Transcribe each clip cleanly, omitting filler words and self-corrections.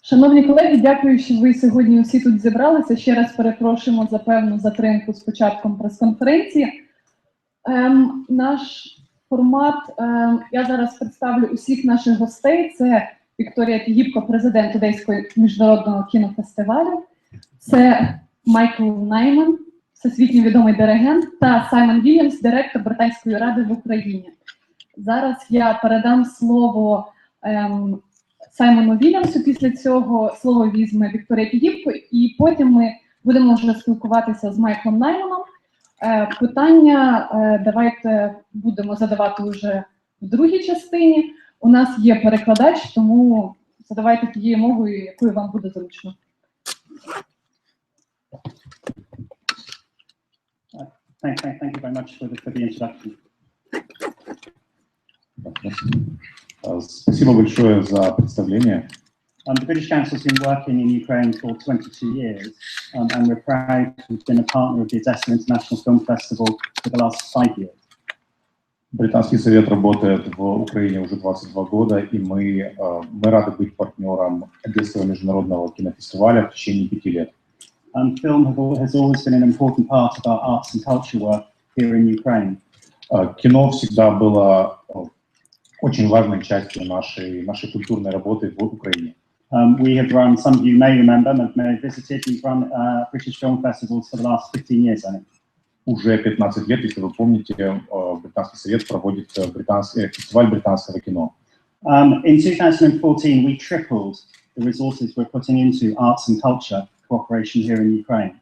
Шановні колеги, дякую, що ви сьогодні усі тут зібралися. Ще раз перепрошуємо за певну затримку з початком прес-конференції. Наш формат, я зараз представлю усіх наших гостей. Це Вікторія Тігіпко, президент Одеського міжнародного кінофестивалю. Це Майкл Найман, всесвітньо відомий диригент, та Саймон Вільямс, директор Британської ради в Україні. Зараз я передам слово Саймону Вільямсу, після цього слово візьме Вікторія Тігіпко, і потім ми будемо вже спілкуватися з Майклом Найманом. Питання давайте будемо задавати вже в другій частині. У нас є перекладач, тому задавайте тією мовою, якою вам буде зручно. Thank you very much for the introduction. Спасибо большое за представление. The British Council has been working in Ukraine for 22 years, and we're proud to have been a partner of the Odessa International Film Festival for the last 5 years. Британский совет работает в Украине уже 22 года, и мы рады быть партнером Одесского международного кинофестиваля в течение 5 лет. Film has always been an important part of our arts and culture work here in Ukraine. Кино всегда было очень важной частью нашей культурной работы в Украине. We have run, some of you may remember, may have visited, we've run British film festivals for the last 15 years, I think. Уже 15 лет, если вы помните, Британский совет проводит фестиваль британского кино. In 2014, we tripled the resources we're putting into arts and culture cooperation here in Ukraine.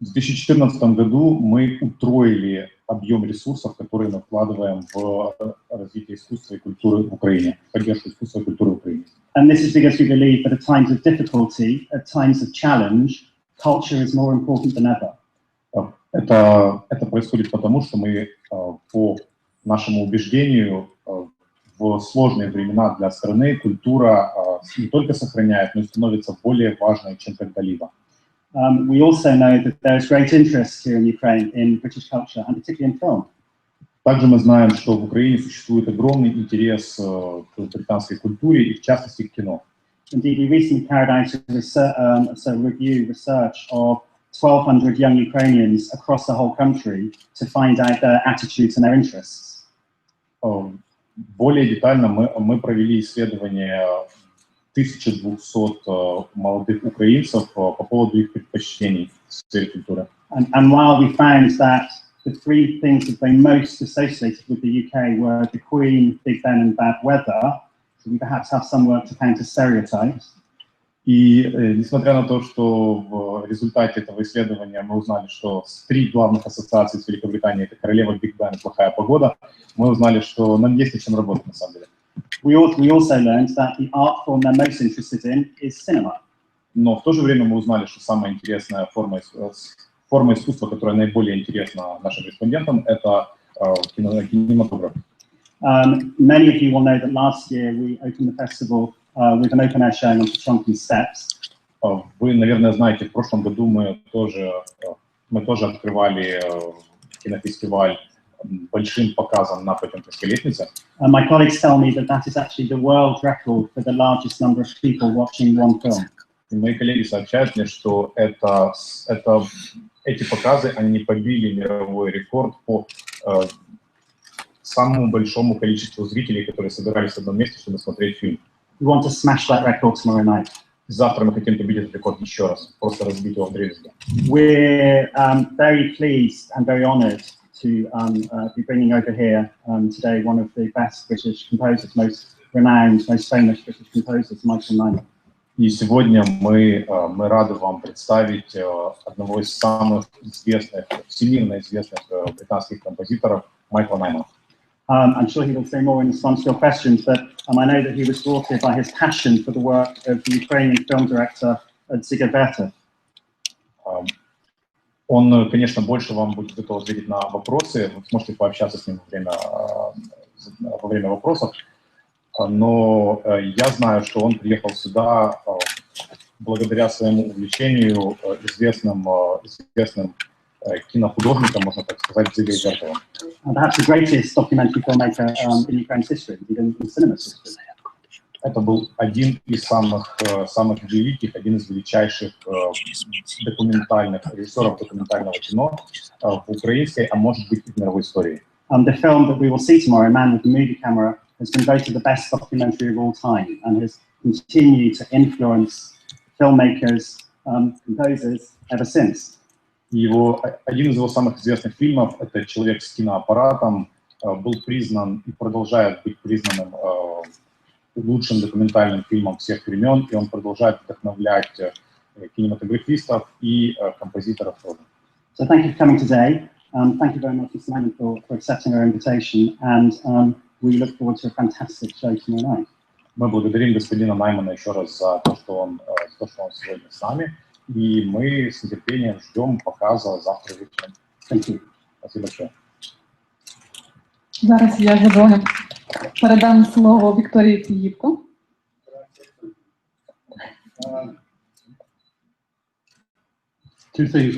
В 2014 году мы утроили объем ресурсов, которые мы вкладываем в развитие искусства и культуры в Украине, поддержку искусства и культуры в Украине. And this is because we believe that at times of difficulty, at times of challenge, culture is more important than ever. Это происходит потому, что мы, по нашему убеждению, в сложные времена для страны культура не только сохраняет, но и становится более важной, чем когда-либо. We also know that there is great interest here in Ukraine in British culture, and particularly in film. Также мы знаем, что в Украине существует огромный интерес к британской культуре и, в частности, к кино. Indeed, we recently carried out a research of 1,200 young Ukrainians across the whole country to find out their attitudes and their interests. Более детально мы провели исследование 1200 молодых украинцев по поводу их предпочтений в сфере культуры. And while we found that the three things that they most associated with the UK were the Queen, Big Ben, and bad weather, so we perhaps have some work to counter stereotypes. И несмотря на то, что в результате этого исследования мы узнали, что три главных ассоциации с Великобританией — это королева, Биг Бен и плохая погода, мы узнали, что нам есть над чем работать на самом деле. We also learned that the art form they're most interested in is cinema. Но в то же время мы узнали, что самая интересная форма искусства, которая наиболее интересна нашим респондентам, это кинематограф. Many of you will know that last year we opened the festival with an open air showing on Chunky Steps. Вы, наверное, знаете, в прошлом году мы тоже открывали кинофестиваль большим показом на Потемкинской лестнице. My colleagues tell me that that is actually the world record for the largest number of people watching one film. И мои коллеги сообщают мне, что эти показы, они побили мировой рекорд по самому большому количеству зрителей, которые собирались в одном месте, чтобы смотреть фильм. We want to smash that record tomorrow night. Завтра мы хотим побить этот рекорд еще раз, просто разбить его вдребезги. We're very pleased and very honoured to be bringing over here today one of the best British composers, most renowned, most famous British composers, Michael Nyman. И сегодня мы рады вам представить одного из самых известных, всемирно известных британских композиторов Майкла Наймана. I'm sure he will say more in response to your questions, but I know that he was brought here by his passion for the work of the Ukrainian film director Dziga Verta. Он, конечно, больше вам будет готов ответить на вопросы, вы сможете пообщаться с ним во время вопросов, но я знаю, что он приехал сюда благодаря своему увлечению известным кинохудожником, можно так сказать, Дзигой Вертовым. Perhaps the greatest documentary filmmaker in Ukraine's history, in cinema's history. Это был один из самых великих, один из величайших режиссеров документального кино в украинской, а может быть и в мировой истории. The film that we will see tomorrow, Man with the Movie Camera, has been voted the best documentary of all time and has continued to influence filmmakers, composers ever since. Один из его самых известных фильмов, это «Человек с киноаппаратом», был признан и продолжает быть признанным лучшим документальным фильмом всех времен, и он продолжает вдохновлять кинематографистов и композиторов тоже. So thank you for coming today. Thank you very much, Mr. Simon, for accepting our invitation, and we look forward to a fantastic show tomorrow night. Мы благодарим господина Наймана еще раз за то, что он сегодня с нами, и мы с нетерпением ждем показа завтра вечером. Thank you. Спасибо большое. Зараз я задоволена передам слово Вікторії Київко. Two things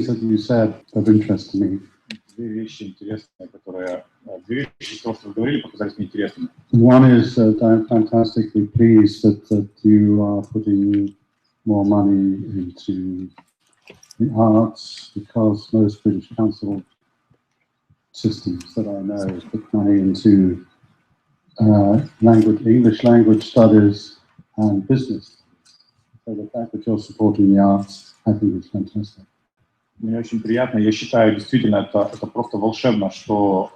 that you said of interest to me. Две вещи интересные, две вещи, что вы говорили, показались мне интересными. One is that I'm fantastically pleased that you are putting more money into the arts, because most British council systems that I know put money into English language studies and business. So the fact that you're supporting the arts, I think is fantastic. Мне очень приятно. Я считаю, действительно, это просто волшебно, что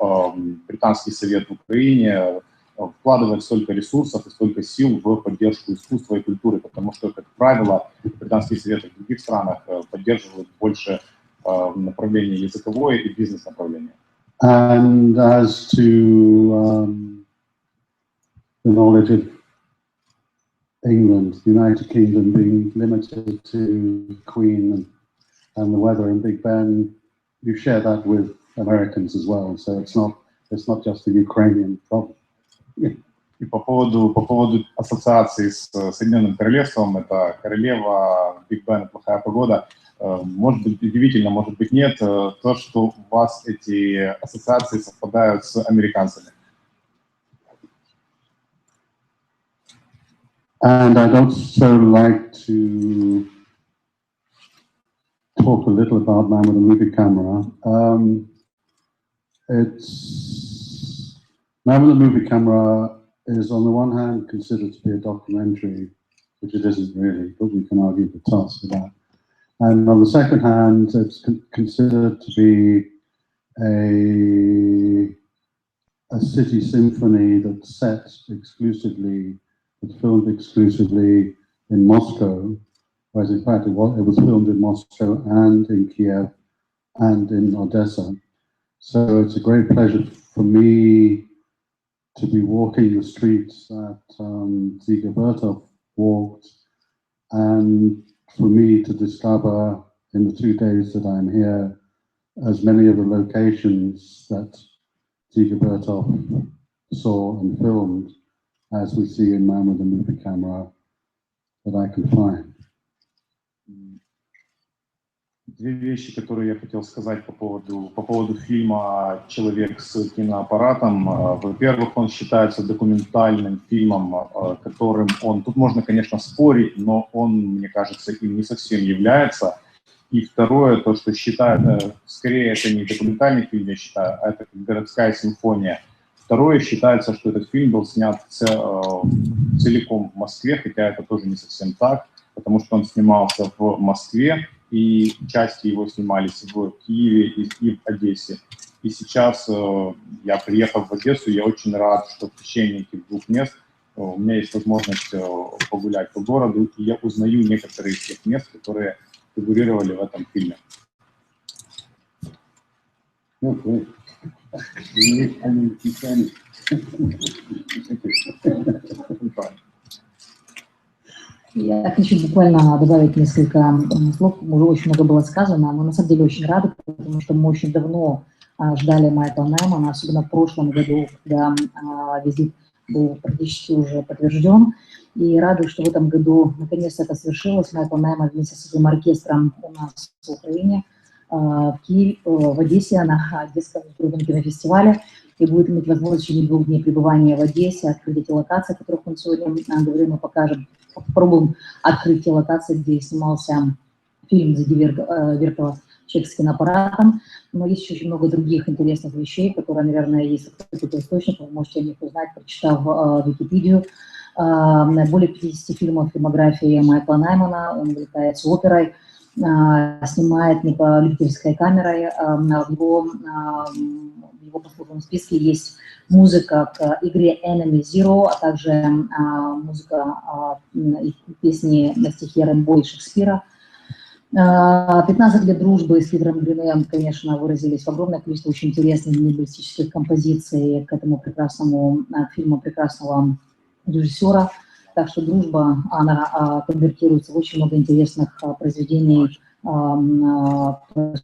Британский совет в Украине вкладывает столько ресурсов и столько сил в поддержку искусства и культуры, потому что, как правило, Британский совет в других странах поддерживает больше направление языковое и бизнес-направление. And as to the knowledge of England, the United Kingdom being limited to Queen and the weather in Big Ben, you share that with Americans as well. So it's not just a Ukrainian problem. И по поводу ассоциации с Соединенным Королевством, это королева, Биг Бен, плохая погода. Может быть удивительно, может быть нет, то, что у вас эти ассоциации совпадают с американцами. And I'd also like to talk a little about Man with a Movie Camera. Man with a Movie Camera is on the one hand considered to be a documentary, which it isn't really, but we can argue the toss for that. And on the second hand, it's considered to be a city symphony that's filmed exclusively in Moscow, whereas in fact it was filmed in Moscow and in Kiev and in Odessa. So it's a great pleasure for me to be walking the streets that Dziga Vertov walked, and for me to discover in the 2 days that I'm here as many of the locations that Dziga Vertov saw and filmed as we see in Man with a Movie Camera that I can find. Две вещи, которые я хотел сказать по поводу фильма «Человек с киноаппаратом». Во-первых, он считается документальным фильмом, которым тут можно, конечно, спорить, но он, мне кажется, им не совсем является. И второе, то, что считают, скорее это не документальный фильм, я считаю, а это городская симфония. Второе, считается, что этот фильм был снят целиком в Москве, хотя это тоже не совсем так, потому что он снимался в Москве, и части его снимались в Киеве и в Одессе. И сейчас я приехал в Одессу, я очень рад, что в течение этих 2 мест у меня есть возможность погулять по городу, и я узнаю некоторые из тех мест, которые фигурировали в этом фильме. Я хочу буквально добавить несколько слов. Уже очень много было сказано. Мы на самом деле очень рады, потому что мы очень давно ждали Майкла Наймана, особенно в прошлом году, когда визит был практически уже подтвержден. И рады, что в этом году наконец-то это свершилось. Майкл Найман вместе с этим оркестром у нас в Украине, в Одессе, на Одесском кинофестивале. и будет иметь возможность в течение 2 дней пребывания в Одессе открыть эти локации, о которых он сегодня говорил, мы покажем, попробуем открыть те локации, где снимался фильм «Зайди Вертова» «Человек с киноаппаратом». Но есть еще очень много других интересных вещей, которые, наверное, есть какой-то источник, вы можете о них узнать, прочитав Википедию. Более 50 фильмов фильмографии Майкла Наймана, он увлекается с оперой, снимает не по любительской камерой. В его послужном списке есть музыка к игре Enemy Zero, а также музыка и песни на стихи Рэмбо и Шекспира. 15 лет дружбы с Питером Гринеем, конечно, выразились в огромное количество очень интересных лингвистических композиций к этому прекрасному фильму прекрасного режиссера. Так что дружба, она конвертируется в очень много интересных произведений,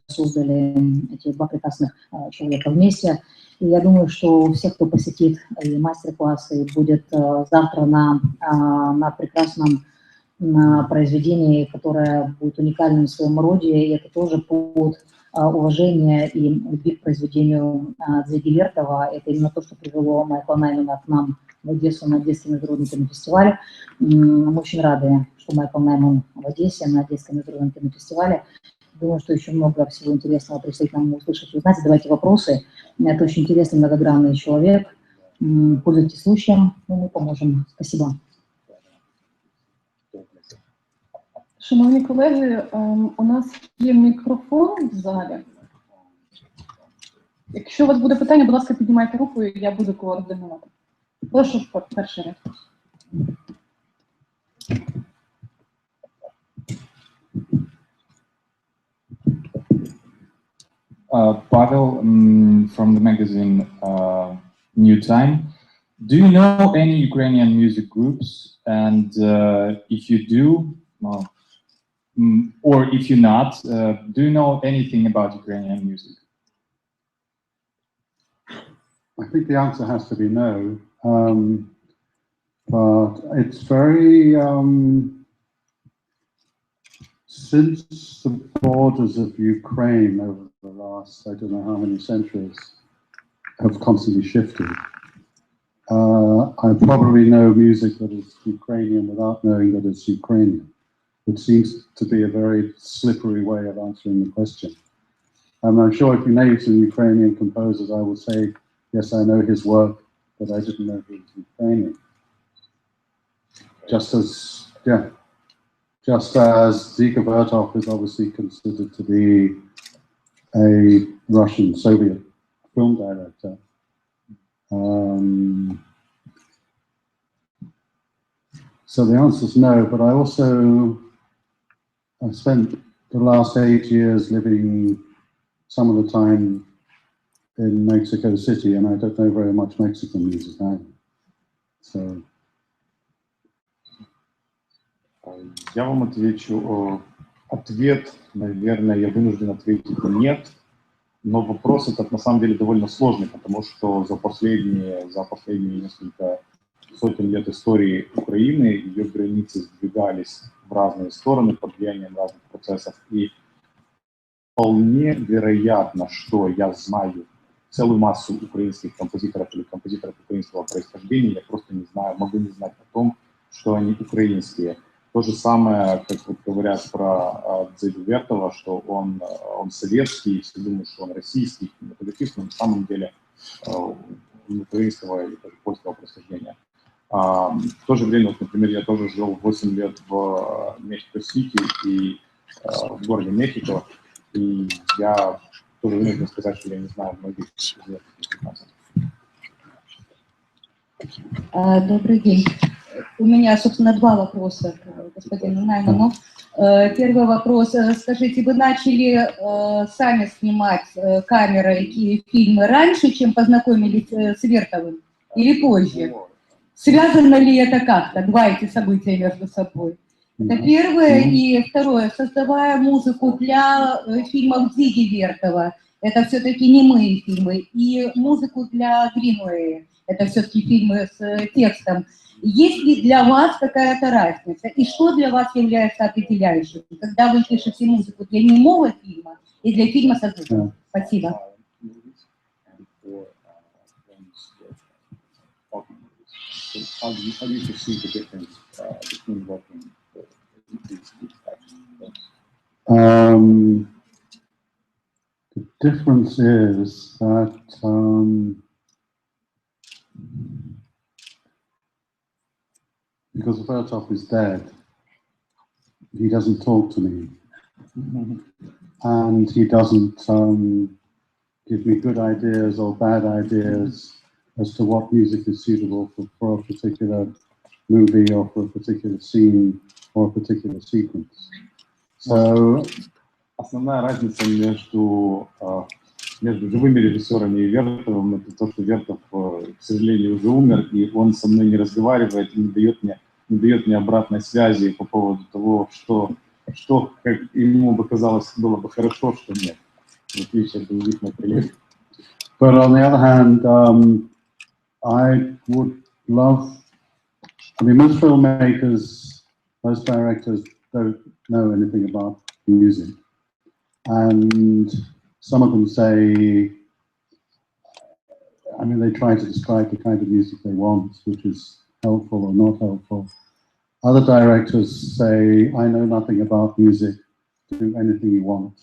создали эти 2 прекрасных человека вместе. И я думаю, что у всех, кто посетит и мастер-класс, и будет завтра на прекрасном произведении, которое будет уникальным в своем роде, и это тоже повод уважения и любви к произведению Зайди Вертова. Это именно то, что привело Майкла Наймана к нам в Одессу на Одесский международный кинофестиваль. Мы очень рады, что Майкл Найман в Одессе на Одесском международном кинофестивале. Думаю, что еще много всего интересного предстоит нам услышать и узнать. Задавайте вопросы. Это очень интересный, многогранный человек. Пользуйтесь случаем, мы поможем. Спасибо. Шановні колеги, у нас є мікрофон в залі. Якщо у вас буде питання, будь ласка, піднімайте руку, і я буду координувати. Прошу, перший ряд. Pavel from the magazine New Time. Do you know any Ukrainian music groups? And if you do, or if you're not, do you know anything about Ukrainian music? I think the answer has to be no, but it's very, since the borders of Ukraine over the last, I don't know how many centuries, have constantly shifted, I probably know music that is Ukrainian without knowing that it's Ukrainian. It seems to be a very slippery way of answering the question. I'm sure if you name some Ukrainian composers, I would say, yes, I know his work, but I didn't know he was Ukrainian. Just as Zika Vertov is obviously considered to be a Russian Soviet film director. So the answer is no, but I spent the last 8 years living some of the time in Mexico City, and I don't know very much Mexican music either. So. Я вам отвечу. Ответ, наверное, я вынужден ответить нет, но вопрос этот на самом деле довольно сложный, потому что за последние несколько сотен лет истории Украины ее границы сдвигались в разные стороны под влиянием разных процессов. И вполне вероятно, что я знаю целую массу украинских композиторов или композиторов украинского происхождения, я просто не знаю, могу не знать о том, что они украинские. То же самое, как вот говорят про Дзеду Вертова, что он советский, все думают, что он российский, но на самом деле украинского или даже польского происхождения. В то же время, вот, например, я тоже жил 8 лет в Мехико-Сити и в городе Мехико, и я тоже вынужден сказать, что я не знаю многих известных музыкантов. Добрый день. У меня, собственно, 2 вопроса к господину Найману. Первый вопрос. Скажите, вы начали сами снимать камерой и фильмы раньше, чем познакомились с Вертовым, или позже? Связано ли это как-то, 2 эти события между собой? Это первое. И второе. Создавая музыку для фильмов Зиги Вертова, это все-таки немые фильмы, и музыку для Гринуэя, это все-таки фильмы с текстом. Есть ли для вас какая-то разница? И что для вас является определяющим, когда вы пишете музыку для немого фильма и для фильма со звуком? Спасибо. So how do you perceive the difference between working with these types of things? The difference is that because Vertov is dead, he doesn't talk to me, and he doesn't give me good ideas or bad ideas as to what music is suitable for a particular movie or for a particular scene or a particular sequence. So, основная разница между живыми режиссерами и Вертовым — это то, что Вертов, к сожалению, уже умер, и он со мной не разговаривает, и не дает мне обратной связи по поводу того, что как ему бы казалось, было бы хорошо, что нет. В отличие от других моих коллег. but on the other hand, I would love, I mean, most filmmakers, most directors don't know anything about music. And some of them say, I mean, they try to describe the kind of music they want, which is helpful or not helpful. Other directors say, I know nothing about music, do anything you want.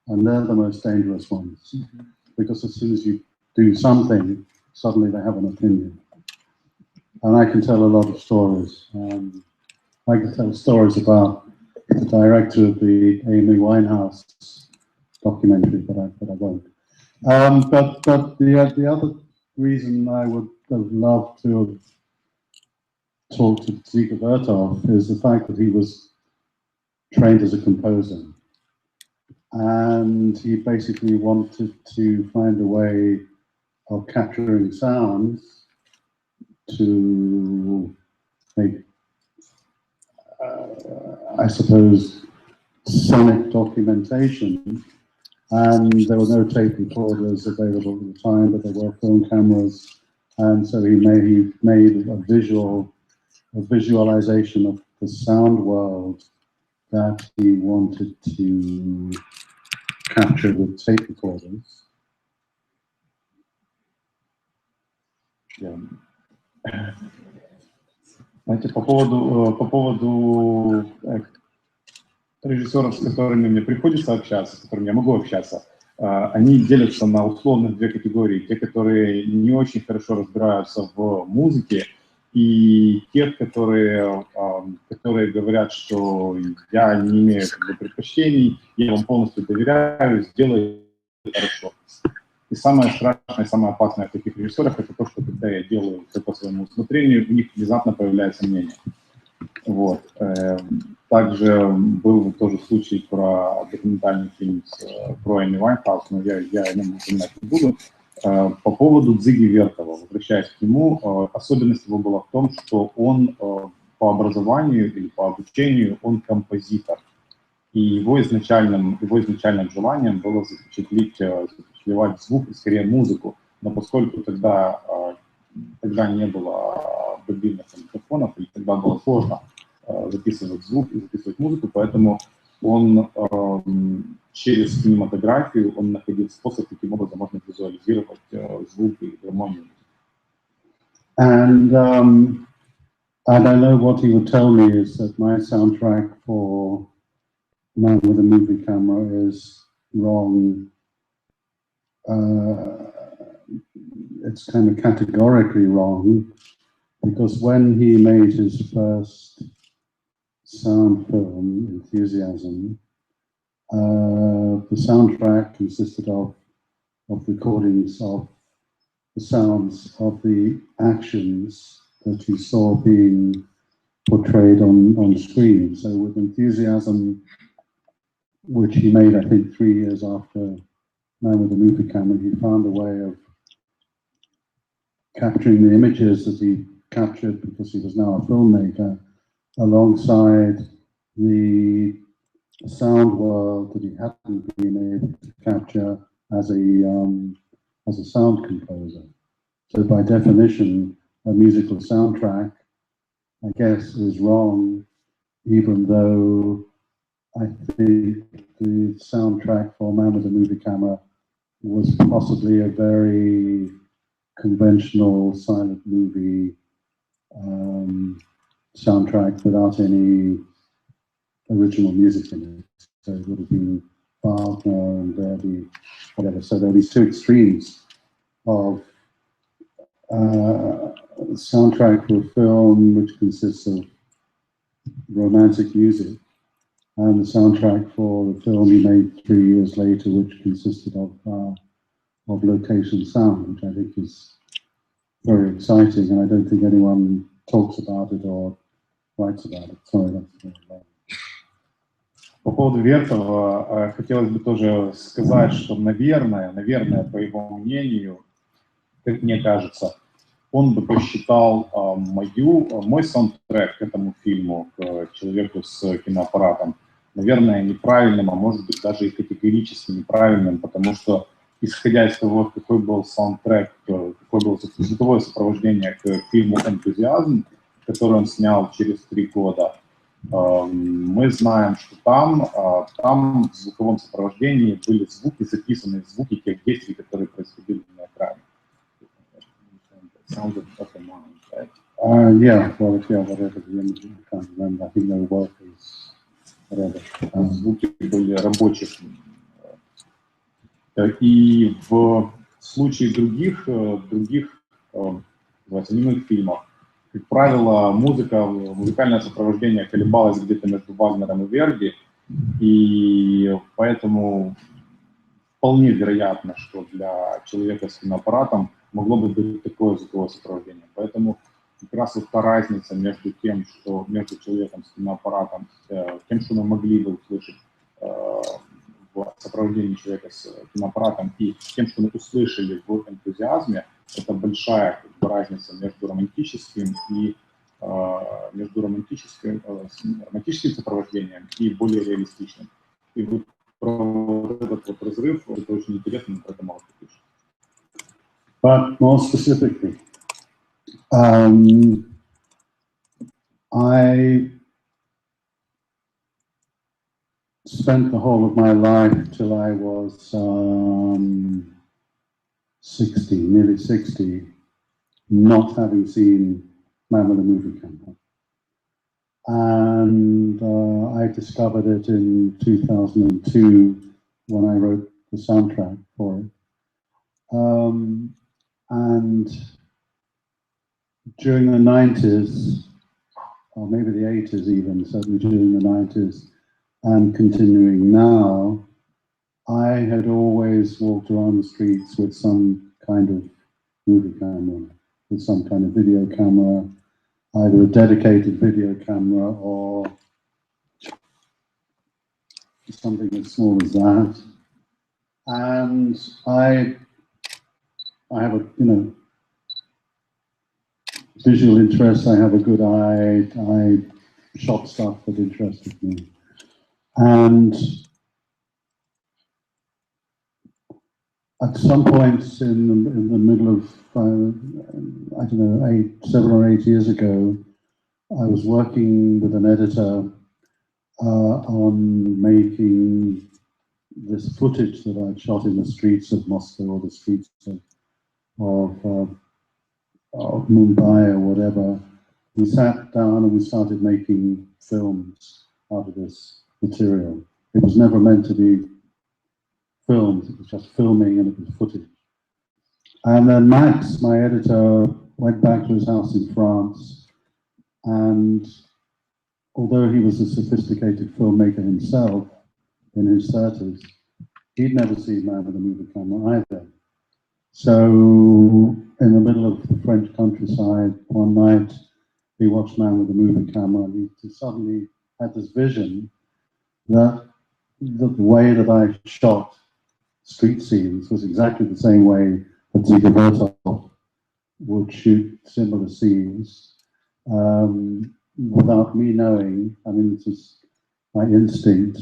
And they're the most dangerous ones. Because as soon as you do something, suddenly they have an opinion. And I can tell a lot of stories. I can tell stories about the director of the Amy Winehouse documentary, but I won't. But the other reason I would have loved to have talked to Dziga Vertov is the fact that he was trained as a composer. And he basically wanted to find a way of capturing sounds to make, I suppose, sonic documentation. And there were no tape recorders available at the time, but there were film cameras. And so he made a visualization of the sound world that he wanted to capture with tape recorders. Знаете, по поводу режиссеров, с которыми мне приходится общаться, с которыми я могу общаться, они делятся на условных две категории. Те, которые не очень хорошо разбираются в музыке, и тех, которые говорят, что я не имею предпочтений, я вам полностью доверяю, сделаю хорошо. И самое страшное, самое опасное в таких режиссерах — это то, что когда я делаю все по своему усмотрению, у них внезапно появляется мнение. Вот. Также был тоже случай про документальный фильм про Эми Вайнхаус, но я о нем упоминать не буду. По поводу Дзиги Вертова, возвращаясь к нему, особенность его была в том, что он по образованию или по обучению, он композитор. И его изначальным желанием было запечатлевать звук и скорее музыку. Но поскольку тогда не было мобильных микрофонов, и тогда было сложно записывать звук и записывать музыку, поэтому он через кинематографию он находил способ, каким образом можно визуализировать звук и гармонию. And I know what he would tell me is that my soundtrack for Man with a Movie Camera is wrong. It's kind of categorically wrong, because when he made his first sound film, Enthusiasm, the soundtrack consisted of recordings of the sounds of the actions that he saw being portrayed on screen. So with Enthusiasm, which he made, I think, 3 years after Man with a Movie Camera, he found a way of capturing the images that he captured, because he was now a filmmaker, alongside the sound world that he hadn't been able to capture as a sound composer. So by definition, a musical soundtrack, I guess, is wrong, even though I think the soundtrack for Man with a Movie Camera was possibly a very conventional silent movie soundtrack without any original music in it. So it would have been Wagner and Verdi, whatever. So there are these two extremes of soundtrack for a film which consists of romantic music, and the soundtrack for the film he made 3 years later, which consisted of location sound, which I think is very exciting, and I don't think anyone talks about it or writes about it. Sorry, that's very long. По поводу Вертова хотелось бы тоже сказать, что, наверное, по его мнению, как мне кажется, он бы посчитал мой саундтрек к этому фильму, к «Человеку с киноаппаратом», наверное, неправильным, а может быть даже и категорически неправильным, потому что, исходя из того, какой был саундтрек, какое было звуковое сопровождение к фильму «Энтузиазм», который он снял через 3 года, мы знаем, что там в звуковом сопровождении были звуки, записанные звуки тех действий, которые происходили на экране. Yeah, well, yeah, whatever the image, I can't remember. I think they were workers, whatever. Звуки были рабочих. И в случае других немых фильмов, как правило, музыкальное сопровождение колебалось где-то между Вагнером и Верди, и поэтому вполне вероятно, что для человека с киноаппаратом могло бы быть такое звуковое сопровождение. Поэтому как раз вот та разница между человеком с киноаппаратом, тем, что мы могли бы услышать в сопровождении человека с киноаппаратом, и тем, что мы услышали в «Энтузиазме», это большая разница между романтическим сопровождением и более реалистичным. И вот этот вот разрыв, это очень интересно, про это мало кто пишет. But more specifically, I spent the whole of my life till I was 60, nearly 60, not having seen Man with a Movie Camera. And I discovered it in 2002 when I wrote the soundtrack for it. And during the 90s, or maybe the 80s even, certainly during the 90s, and continuing now, I had always walked around the streets with some kind of movie camera, with some kind of video camera, either a dedicated video camera or something as small as that. And I have a, visual interest, I have a good eye, I shot stuff that interested me. And at some points in the middle of, 7 or 8 years ago, I was working with an editor on making this footage that I'd shot in the streets of Moscow or the streets of Mumbai or whatever. We sat down and we started making films out of this material. It was never meant to be filmed, it was just filming and it was footage. And then Max, my editor, went back to his house in France, and although he was a sophisticated filmmaker himself in his 30s, he'd never seen Man with a Movie Camera either. So in the middle of the French countryside one night, he watched Man with a Movie Camera, and he suddenly had this vision that the way that I shot street scenes was exactly the same way that Ziga Vertov would shoot similar scenes without me knowing. I mean, it's just my instinct.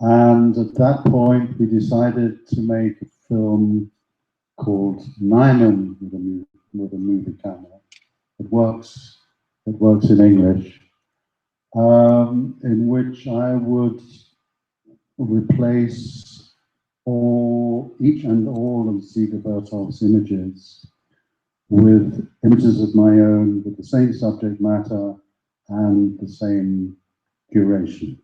And at that point, we decided to make a film called Nyman with a movie camera. It works in English, in which I would replace each and all of Ziga Vertov's images with images of my own, with the same subject matter and the same duration.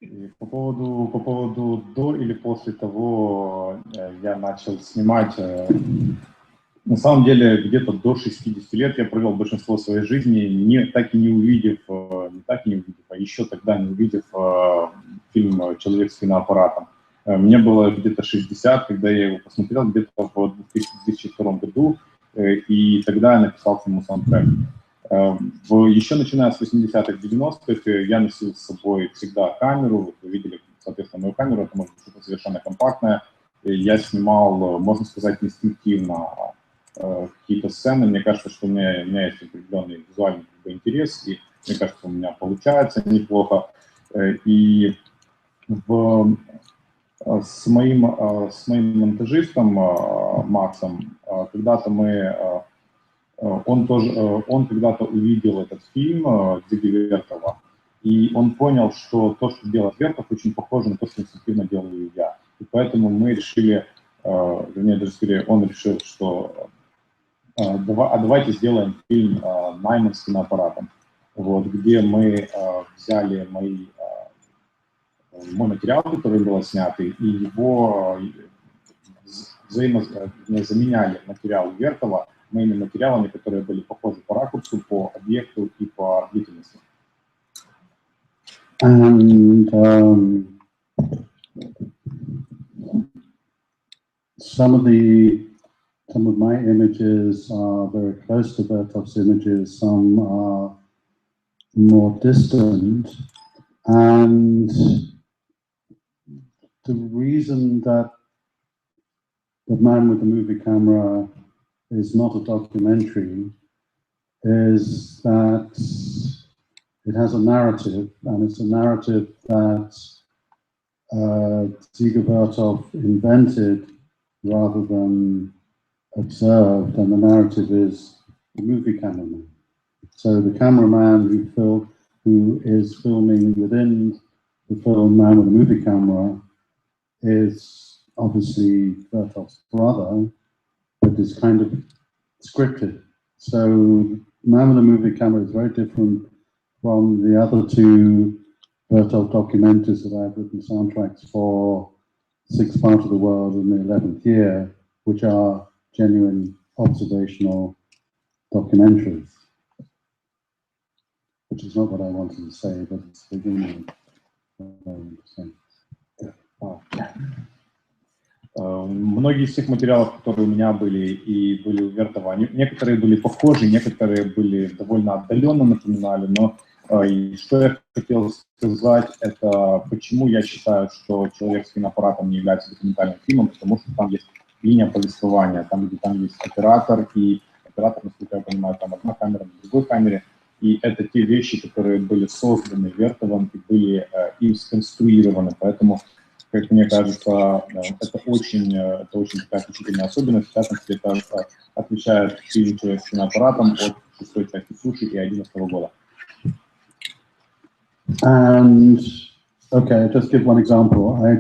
И по поводу до или после того я начал снимать, на самом деле где-то до 60 лет я провел большинство своей жизни, так и не увидев, а еще тогда не увидев фильм «Человек с киноаппаратом». Мне было где-то 60, когда я его посмотрел, где-то в 2002 году, и тогда я написал к нему саундтрек. Еще начиная с 80-х, 90-х, я носил с собой всегда камеру. Вы видели, соответственно, мою камеру, это может быть что-то совершенно компактное. Я снимал, можно сказать, инстинктивно какие-то сцены. Мне кажется, что у меня есть определенный визуальный интерес, и мне кажется, у меня получается неплохо. И с моим монтажистом Максом когда-то он когда-то увидел этот фильм Дзиги Вертова, и он понял, что то, что делает Вертов, очень похоже на то, что инстинктивно делаю я. И поэтому мы решили, вернее, даже скорее он решил, что давайте сделаем фильм «Найман с киноаппаратом», вот, где мы взяли мой материал, который был снятый, и его заменяли материал Вертова моими материалами, которые были похожи по ракурсу, по объекту и по длительности. And some of my images are very close to Bertov's images, some are more distant, and the reason that The Man with the Movie Camera is not a documentary is that it has a narrative, and it's a narrative that Dziga Vertov invented rather than observed, and the narrative is the movie cameraman. So the cameraman who is filming within the film Man with a Movie Camera is obviously Vertov's brother, but is kind of scripted. So Man with a Movie Camera is very different from the other two Vertov documentaries that I've written soundtracks for, Sixth Part of the World in the 11th Year, which are genuine observational documentaries. Which is not what I wanted to say, but it's the beginning of what I want to say. Многие из тех материалов, которые у меня были и были у Вертова, некоторые были похожи, некоторые были довольно отдаленно напоминали, но что я хотел сказать, это почему я считаю, что «Человек с киноаппаратом» не является документальным фильмом, потому что там есть линия повествования, там есть оператор, и оператор, насколько я понимаю, там одна камера на другой камере, и это те вещи, которые были созданы Вертовым и были им сконструированы, поэтому, как мне кажется, это очень такая отличительная особенность, в частности, это отличает фильм «Человек с киноаппаратом» от шестой части «Суши» и 2011 года. And okay, I'll just give one example. I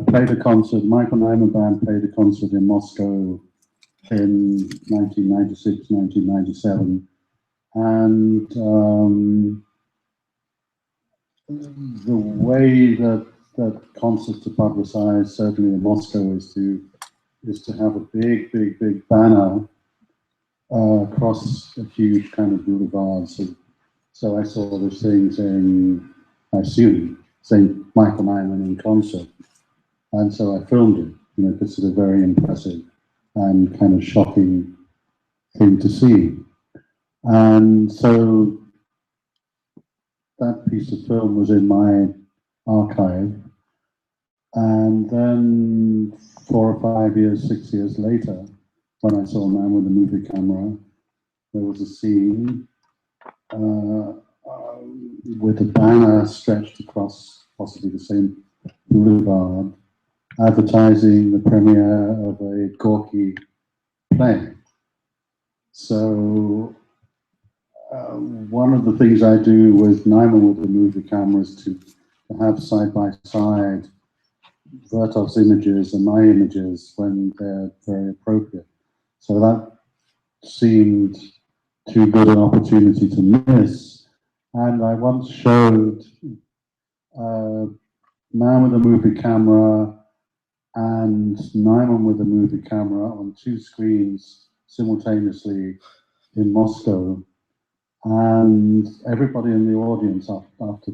played a concert, Michael Nyman Band played a concert in Moscow in 1996, 1997, and the way that concerts are publicized, certainly in Moscow, is to have a big banner across a huge kind of boulevard. So I saw this thing saying, I assume, saying Michael Nyman in concert. And so I filmed it. You know, this is a very impressive and kind of shocking thing to see. And so that piece of film was in my archive. And then 4 or 5 years, 6 years later, when I saw Man with a Movie Camera, there was a scene with a banner stretched across possibly the same boulevard, advertising the premiere of a Gorky play. So one of the things I do with Nyman with the Movie Camera is to have side-by-side Vertov's images and my images when they're very appropriate. So that seemed too good an opportunity to miss. And I once showed a man with a movie camera and Nyman with a movie camera on 2 screens simultaneously in Moscow. And everybody in the audience after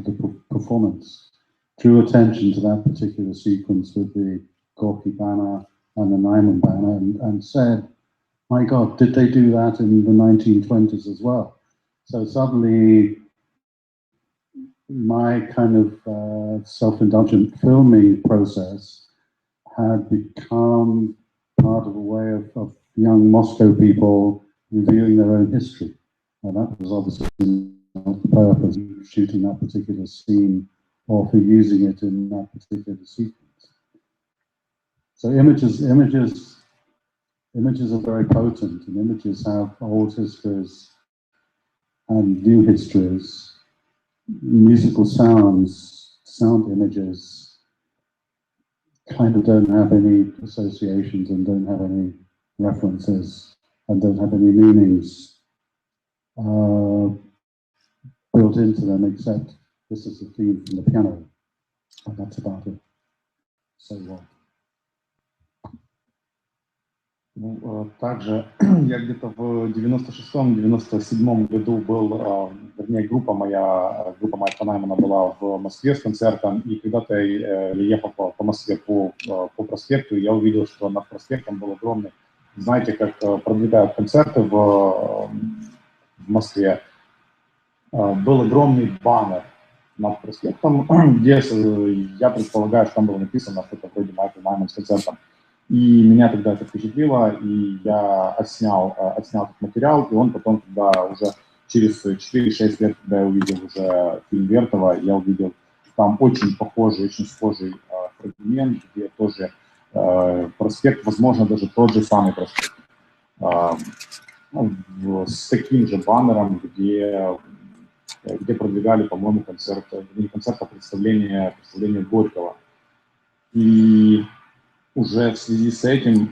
the performance drew attention to that particular sequence with the Gorky banner and the Nyman banner and said, my God, did they do that in the 1920s as well? So suddenly my kind of self-indulgent filming process had become part of a way of young Moscow people reviewing their own history. And that was obviously not the purpose of shooting that particular scene or for using it in that particular sequence. So images are very potent, and images have old histories and new histories. Musical sounds, sound images kind of don't have any associations and don't have any references and don't have any meanings built into them, except this is the theme from the piano, and that's about it. So what? Ну, также я где-то в 96-97 году был, вернее, группа моя Наймана была в Москве с концертом, и когда-то я ехал по Москве по проспекту, и я увидел, что над проспектом был огромный, знаете, как продвигают концерты в Москве, был огромный баннер над проспектом, где я предполагаю, что там было написано что-то вроде Майкл Найман с концертом. И меня тогда это впечатлило, и я отснял этот материал, и он потом, когда уже через 4-6 лет, когда я увидел уже фильм Вертова, я увидел там очень похожий, очень схожий фрагмент, где тоже проспект, возможно, даже тот же самый проспект, с таким же баннером, где продвигали, по-моему, представление Горького. И уже в связи с этим,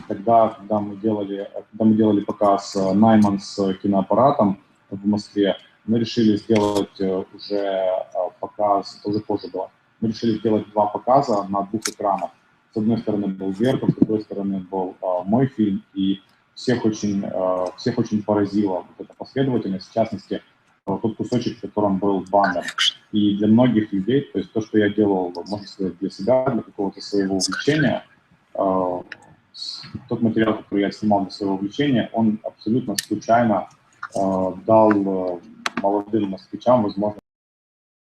когда мы делали показ Найман с киноаппаратом в Москве, мы решили сделать уже показ, это уже позже было, мы решили сделать 2 показа на 2 экранах. С одной стороны был Вертов, с другой стороны был мой фильм, и всех очень поразила вот эта последовательность, в частности, тот кусочек, в котором был баннер. И для многих людей, то есть то, что я делал, можно сказать, для себя, для какого-то своего увлечения, тот материал, который я снимал для своего увлечения, он абсолютно случайно дал молодым москвичам возможность